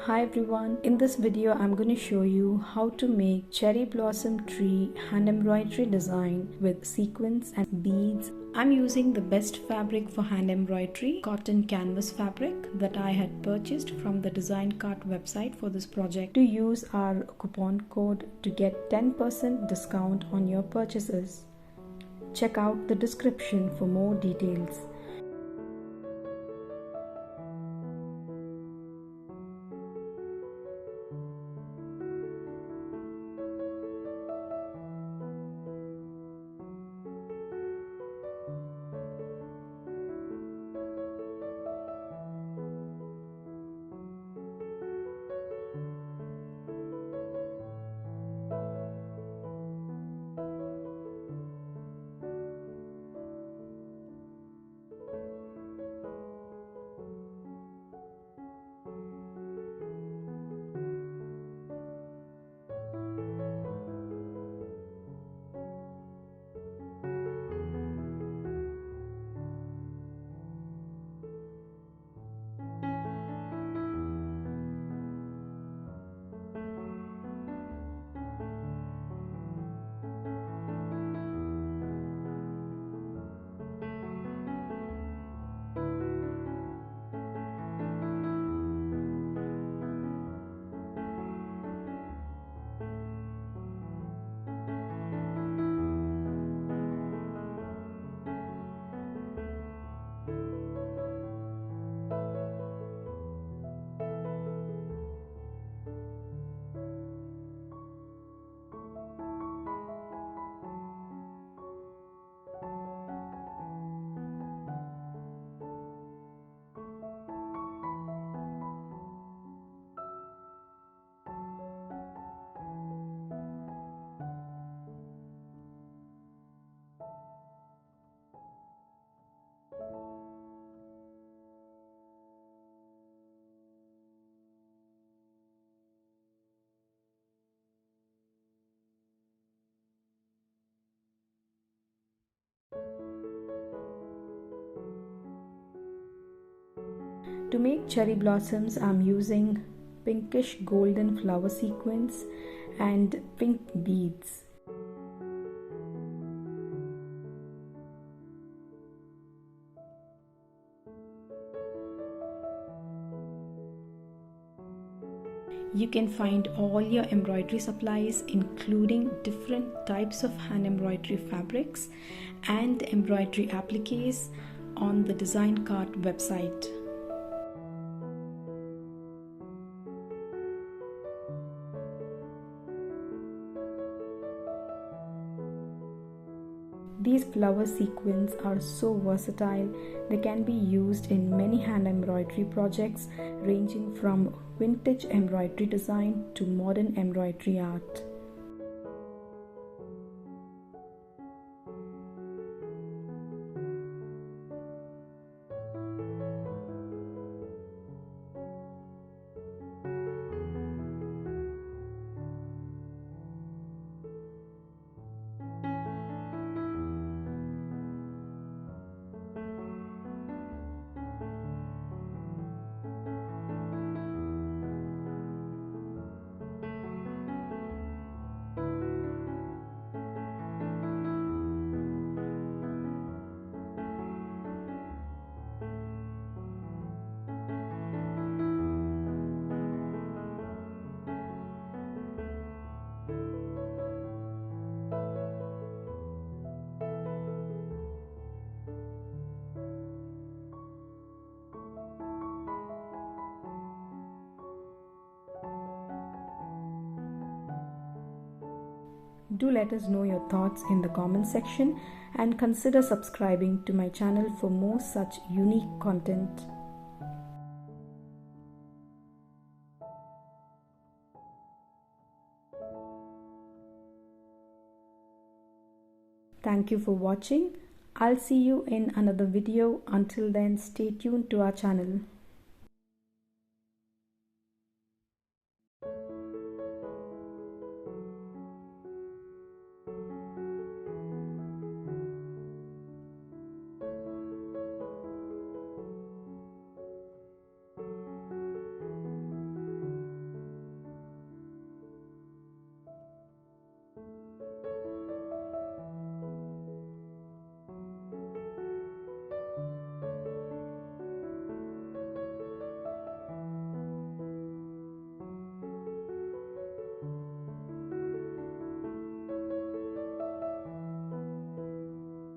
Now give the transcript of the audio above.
Hi everyone, in this video I'm going to show you how to make cherry blossom tree hand embroidery design with sequins and beads. I'm using the best fabric for hand embroidery, cotton canvas fabric that I had purchased from the design cart website for this project. To use our coupon code to get 10% discount on your purchases. Check out the description for more details. To make cherry blossoms, I'm using pinkish golden flower sequins and pink beads. You can find all your embroidery supplies, including different types of hand embroidery fabrics and embroidery appliques, on the design cart website. These flower sequins are so versatile. They can be used in many hand embroidery projects, ranging from vintage embroidery design to modern embroidery art. Do let us know your thoughts in the comment section and consider subscribing to my channel for more such unique content. Thank you for watching. I'll see you in another video. Until then, stay tuned to our channel.